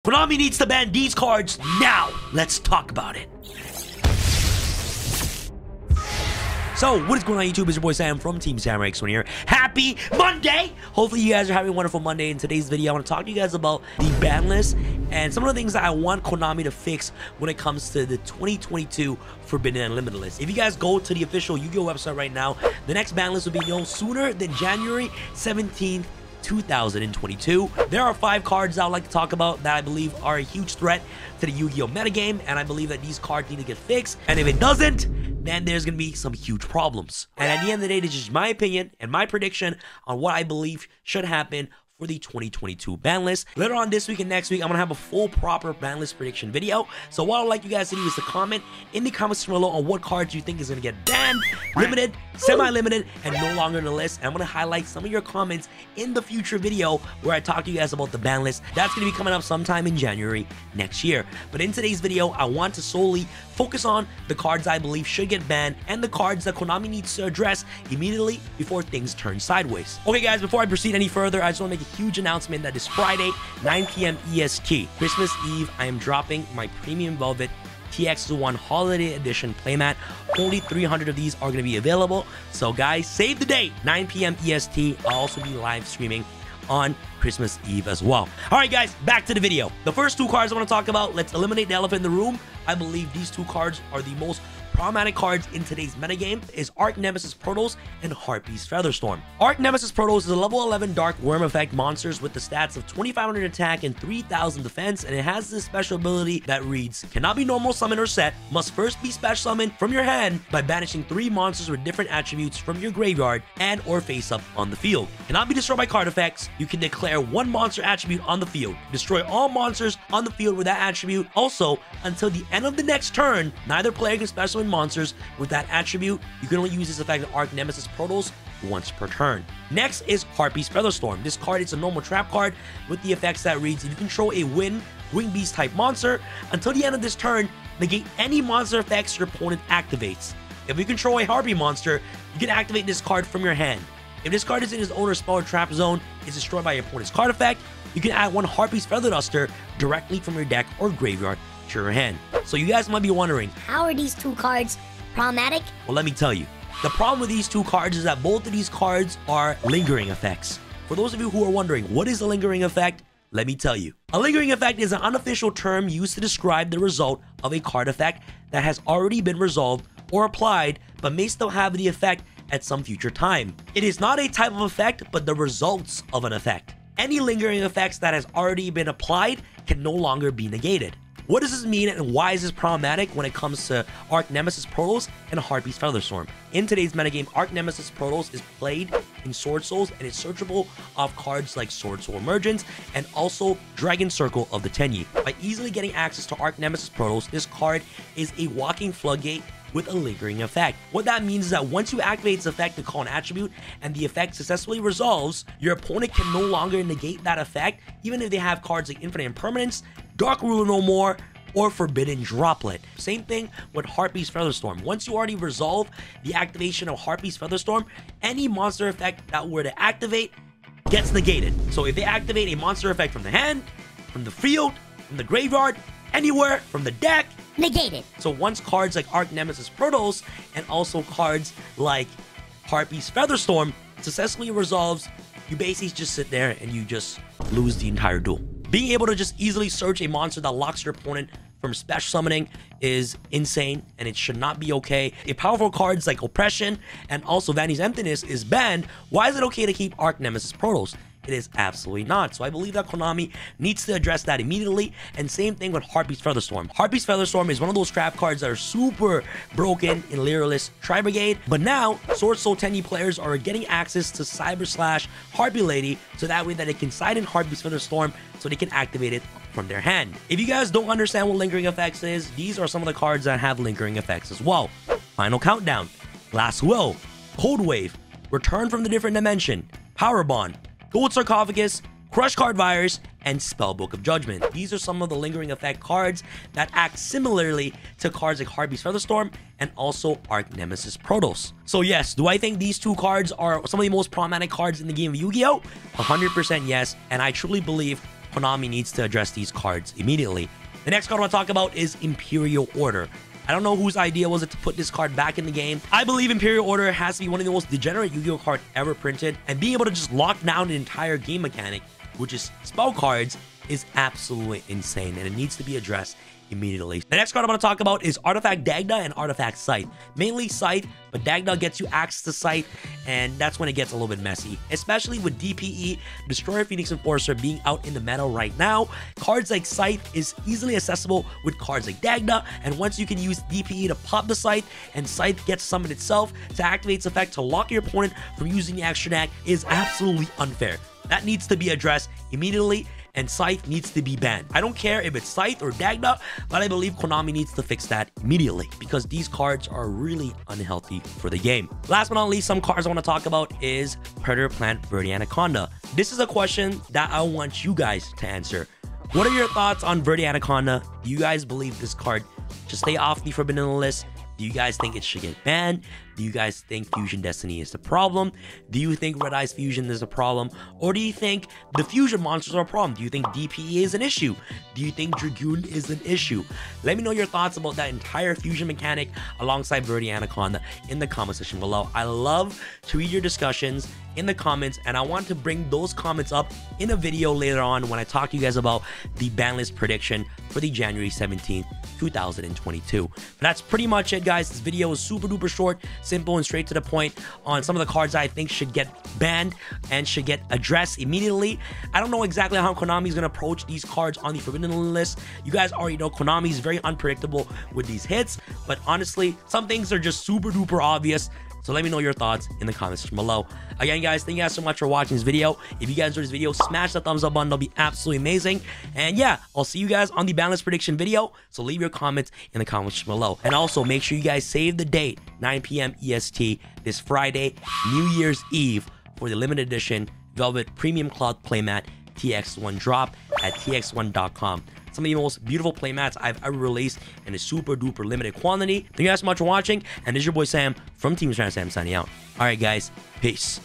Konami needs to ban these cards now. Let's talk about it. So, what is going on YouTube? It's your boy Sam from Team Samurai X1 here. Happy Monday! Hopefully you guys are having a wonderful Monday. In today's video, I want to talk to you guys about the ban list and some of the things that I want Konami to fix when it comes to the 2022 Forbidden Unlimited list. If you guys go to the official Yu-Gi-Oh website right now, the next ban list will be no sooner than January 17th, 2022. There are 5 cards I would like to talk about that I believe are a huge threat to the Yu-Gi-Oh metagame, and I believe that these cards need to get fixed, and if it doesn't, then there's gonna be some huge problems. And at the end of the day, this is my opinion and my prediction on what I believe should happen for the 2022 ban list. Later on this week and next week, I'm gonna have a full proper ban list prediction video. So what I'd like you guys to do is to comment in the comments below on what cards you think is gonna get banned, limited, semi-limited, and no longer in the list. And I'm gonna highlight some of your comments in the future video where I talk to you guys about the ban list. That's gonna be coming up sometime in January next year. But in today's video, I want to solely focus on the cards I believe should get banned and the cards that Konami needs to address immediately before things turn sideways. Okay guys, before I proceed any further, I just want to make a huge announcement that this Friday, 9 p.m. EST, Christmas Eve, I am dropping my Premium Velvet TX1 Holiday Edition playmat. Only 300 of these are going to be available. So guys, save the date, 9 p.m. EST. I'll also be live streaming on Christmas Eve as well. All right, guys, back to the video. The first 2 cards I want to talk about, let's eliminate the elephant in the room. I believe these 2 cards are the most problematic cards in today's metagame is Arch Nemesis Protos and Harpy's Featherstorm. Arch Nemesis Protos is a level 11 Dark Worm effect monsters with the stats of 2500 attack and 3000 defense, and it has this special ability that reads, cannot be normal summoned or set, must first be special summoned from your hand by banishing 3 monsters with different attributes from your graveyard and or face up on the field. Cannot be destroyed by card effects. You can declare 1 monster attribute on the field. Destroy all monsters on the field with that attribute. Also, until the end of the next turn, neither player can special summon monsters with that attribute. You can only use this effect on Arch Nemesis Protos once per turn. Next is Harpy's Featherstorm. This card is a normal trap card with the effects that reads, if you control a Wing Beast type monster, until the end of this turn, negate any monster effects your opponent activates. If you control a Harpy monster, you can activate this card from your hand. If this card is in his owner's spell or trap zone, it's destroyed by your opponent's card effect, you can add 1 Harpy's Feather Duster directly from your deck or graveyard to your hand. So you guys might be wondering, how are these 2 cards problematic? Well, let me tell you. The problem with these 2 cards is that both of these cards are lingering effects. For those of you who are wondering, what is a lingering effect? Let me tell you. A lingering effect is an unofficial term used to describe the result of a card effect that has already been resolved or applied, but may still have the effect at some future time. It is not a type of effect, but the results of an effect. Any lingering effects that has already been applied can no longer be negated. What does this mean and why is this problematic when it comes to Arch Nemesis Protos and Harpy's Featherstorm? In today's metagame, Arch Nemesis Protos is played in Sword Souls and is searchable off cards like Sword Soul Emergence and also Dragon Circle of the Tenyi. By easily getting access to Arch Nemesis Protos, this card is a walking floodgate with a lingering effect. What that means is that once you activate its effect to call an attribute and the effect successfully resolves, your opponent can no longer negate that effect even if they have cards like Infinite Impermanence, Dark Ruler No More, or Forbidden Droplet. Same thing with Harpy's Featherstorm. Once you already resolve the activation of Harpy's Featherstorm, any monster effect that were to activate gets negated. So if they activate a monster effect from the hand, from the field, from the graveyard, anywhere, from the deck, negated. So once cards like Arch Nemesis Protos and also cards like Harpy's Featherstorm successfully resolves, you basically just sit there and you just lose the entire duel. Being able to just easily search a monster that locks your opponent from special summoning is insane and it should not be okay. If powerful cards like Oppression and also Vanity's Emptiness is banned, why is it okay to keep Arch Nemesis Protos? It is absolutely not. So I believe that Konami needs to address that immediately. And same thing with Harpy's Featherstorm. Harpy's Featherstorm is one of those trap cards that are super broken in Lyralist Tri-Brigade. But now, Sword Soul Tenyi players are getting access to Cyber / Harpy Lady, so that way that they can side in Harpy's Featherstorm so they can activate it from their hand. If you guys don't understand what lingering effects is, these are some of the cards that have lingering effects as well. Final Countdown, Last Will, Cold Wave, Return from the Different Dimension, Power Bond, Gold Sarcophagus, Crush Card Virus, and Spellbook of Judgment. These are some of the lingering effect cards that act similarly to cards like Harpy's Featherstorm and also Arch Nemesis Protos. So yes, do I think these 2 cards are some of the most problematic cards in the game of Yu-Gi-Oh? 100% yes, and I truly believe Konami needs to address these cards immediately. The next card I want to talk about is Imperial Order. I don't know whose idea was it to put this card back in the game. I believe Imperial Order has to be one of the most degenerate Yu-Gi-Oh cards ever printed, and being able to just lock down an entire game mechanic, which is spell cards, is absolutely insane, and it needs to be addressed immediately. The next card I'm going to talk about is Artifact Dagda and Artifact Scythe. Mainly Scythe, but Dagda gets you access to Scythe, and that's when it gets a little bit messy. Especially with DPE, Destroyer Phoenix Enforcer, being out in the meta right now. Cards like Scythe is easily accessible with cards like Dagda, and once you can use DPE to pop the Scythe, and Scythe gets summoned itself to activate its effect to lock your opponent from using the extra deck, is absolutely unfair. That needs to be addressed immediately, and Scythe needs to be banned. I don't care if it's Scythe or Dagda, but I believe Konami needs to fix that immediately because these cards are really unhealthy for the game. Last but not least, some cards I want to talk about is Predator Plant Verde Anaconda. This is a question that I want you guys to answer. What are your thoughts on Verde Anaconda? Do you guys believe this card should stay off the Forbidden list? Do you guys think it should get banned? Do you guys think Fusion Destiny is the problem? Do you think Red Eyes Fusion is a problem? Or do you think the Fusion monsters are a problem? Do you think DPE is an issue? Do you think Dragoon is an issue? Let me know your thoughts about that entire Fusion mechanic alongside Verde Anaconda in the comment section below. I love to read your discussions in the comments, and I want to bring those comments up in a video later on when I talk to you guys about the ban list prediction for the January 17th, 2022. But that's pretty much it, guys. This video is super duper short, simple, and straight to the point on some of the cards I think should get banned and should get addressed immediately. I don't know exactly how Konami is going to approach these cards on the Forbidden list. You guys already know Konami is very unpredictable with these hits, but honestly, some things are just super duper obvious. So let me know your thoughts in the comments section below. Again, guys, thank you guys so much for watching this video. If you guys enjoyed this video, smash that thumbs up button. That'll be absolutely amazing. And yeah, I'll see you guys on the ban list prediction video. So leave your comments in the comments section below. And also make sure you guys save the date, 9 p.m. EST, this Friday, New Year's Eve, for the limited edition Velvet Premium Cloth Playmat TX1 drop at tx1.com. Some of the most beautiful playmats I've ever released in a super duper limited quantity. Thank you guys so much for watching, and this is your boy Sam from Team Sam signing out. Alright guys, peace.